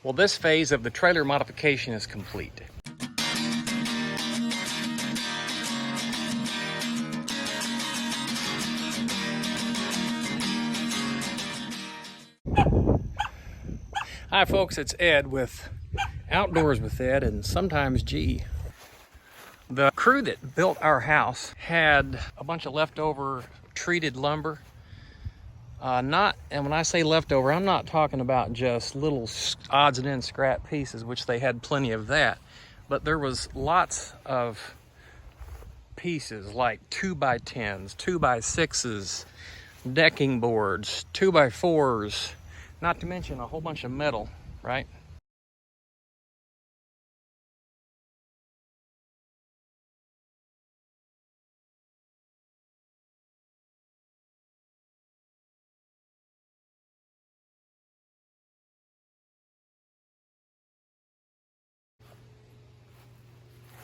Well, this phase of the trailer modification is complete. Hi folks, it's Ed with Outdoors with Ed and sometimes G. The crew that built our house had a bunch of leftover treated lumber. And when I say leftover, I'm not talking about just little odds and ends scrap pieces, which they had plenty of that, but there was lots of pieces like 2x10s, 2x6s, decking boards, 2x4s, not to mention a whole bunch of metal, right?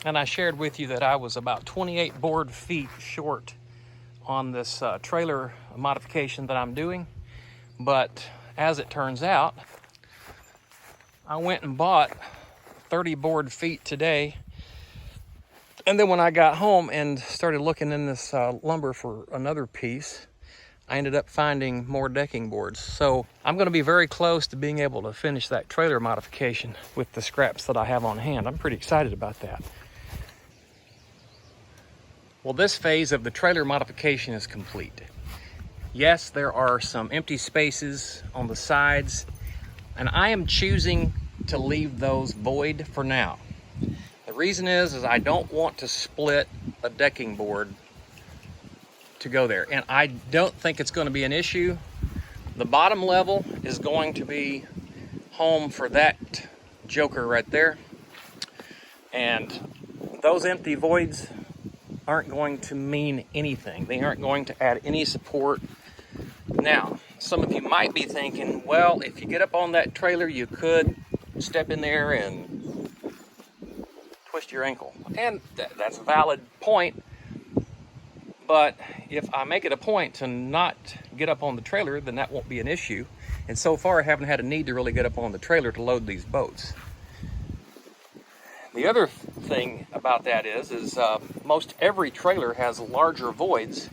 And I shared with you that I was about 28 board feet short on this trailer modification that I'm doing. But as it turns out, I went and bought 30 board feet today. And then when I got home and started looking in this lumber for another piece, I ended up finding more decking boards. So I'm going to be very close to being able to finish that trailer modification with the scraps that I have on hand. I'm pretty excited about that. Well, this phase of the trailer modification is complete. Yes, there are some empty spaces on the sides, and I am choosing to leave those void for now. The reason is I don't want to split a decking board to go there, and I don't think it's going to be an issue. The bottom level is going to be home for that joker right there, and those empty voids aren't going to mean anything. They aren't going to add any support. Now, some of you might be thinking, well, if you get up on that trailer, you could step in there and twist your ankle. And that's a valid point. But if I make it a point to not get up on the trailer, then that won't be an issue. And so far, I haven't had a need to really get up on the trailer to load these boats. The other thing about that is most every trailer has larger voids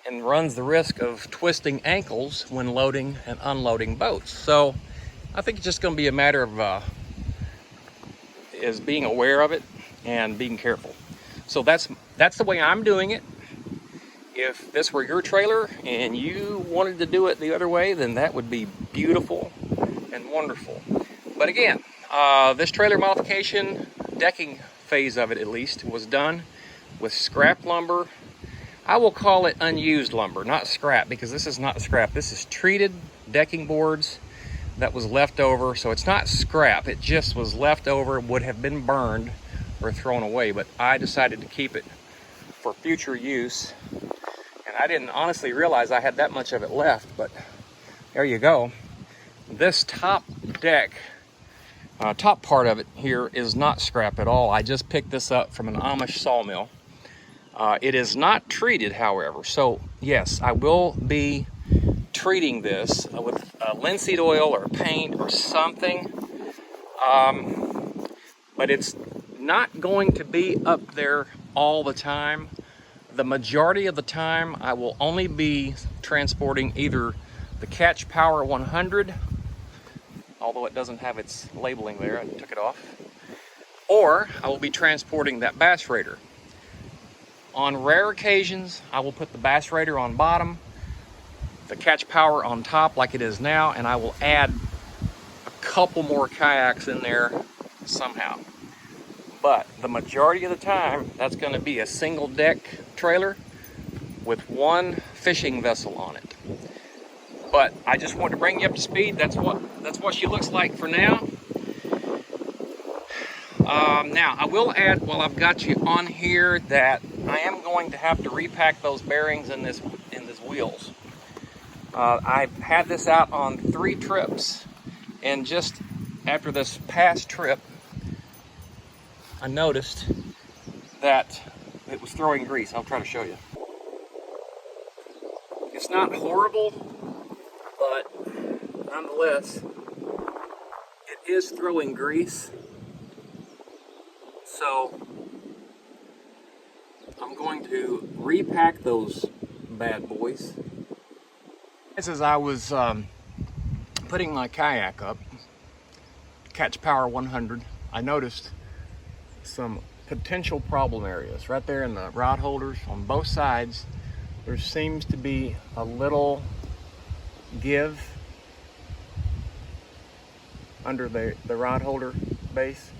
and runs the risk of twisting ankles when loading and unloading boats. So I think it's just going to be a matter of is being aware of it and being careful. So that's the way I'm doing it. If this were your trailer and you wanted to do it the other way, then that would be beautiful and wonderful. But again, this trailer modification, decking phase of it at least, was done with scrap lumber. I will call it unused lumber, not scrap, because this is not scrap. This is treated decking boards that was left over. So it's not scrap, it just was left over, would have been burned or thrown away, but I decided to keep it for future use. And I didn't honestly realize I had that much of it left, but there you go. This top deck, top part of it here is not scrap at all. I just picked this up from an Amish sawmill. It is not treated, however. So yes, I will be treating this with linseed oil or paint or something. But it's not going to be up there all the time. The majority of the time, I will only be transporting either the Catch Power 100, although it doesn't have its labeling there, I took it off, or I will be transporting that Bass Raider. On rare occasions, I will put the Bass Raider on bottom, the Catch Power on top like it is now, and I will add a couple more kayaks in there somehow. But the majority of the time, that's going to be a single deck trailer with one fishing vessel on it. But I just wanted to bring you up to speed. That's what she looks like for now. Now, I will add, while I've got you on here, that I am going to have to repack those bearings in these wheels. I've had this out on 3 trips, and just after this past trip, I noticed that it was throwing grease. I'll try to show you. It's not horrible, but nonetheless, is throwing grease, so I'm going to repack those bad boys. As I was putting my kayak up, Catch Power 100, I noticed some potential problem areas right there in the rod holders on both sides. There seems to be a little give under the rod holder base,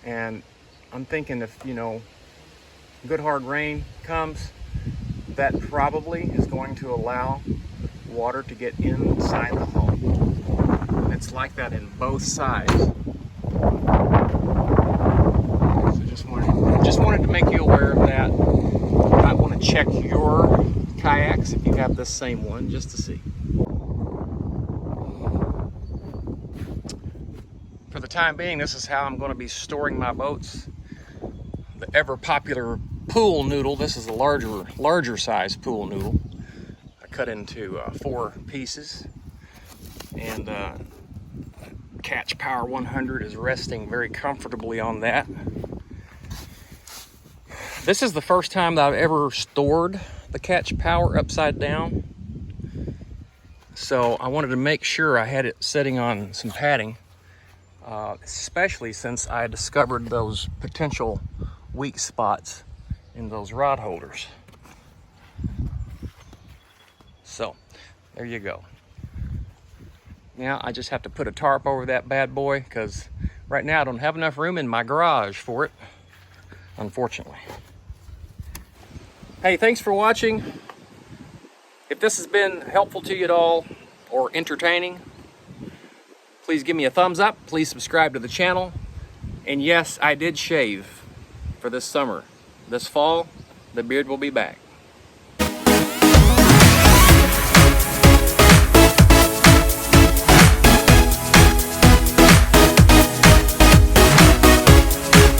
and I'm thinking if, you know, good hard rain comes, that probably is going to allow water to get inside the hull. And it's like that in both sides. So just wanted to make you aware of that. You might want to check your kayaks if you have this same one, just to see. For the time being, this is how I'm going to be storing my boats. The ever popular pool noodle. This is a larger size pool noodle. I cut into 4 pieces, and Catch Power 100 is resting very comfortably on that. This is the first time that I've ever stored the Catch Power upside down, so I wanted to make sure I had it sitting on some padding, especially since I discovered those potential weak spots in those rod holders. So there you go. Now I just have to put a tarp over that bad boy, because right now I don't have enough room in my garage for it, unfortunately. Hey, thanks for watching. If this has been helpful to you at all or entertaining, please give me a thumbs up. Please subscribe to the channel. And yes, I did shave for this summer. This fall, the beard will be back.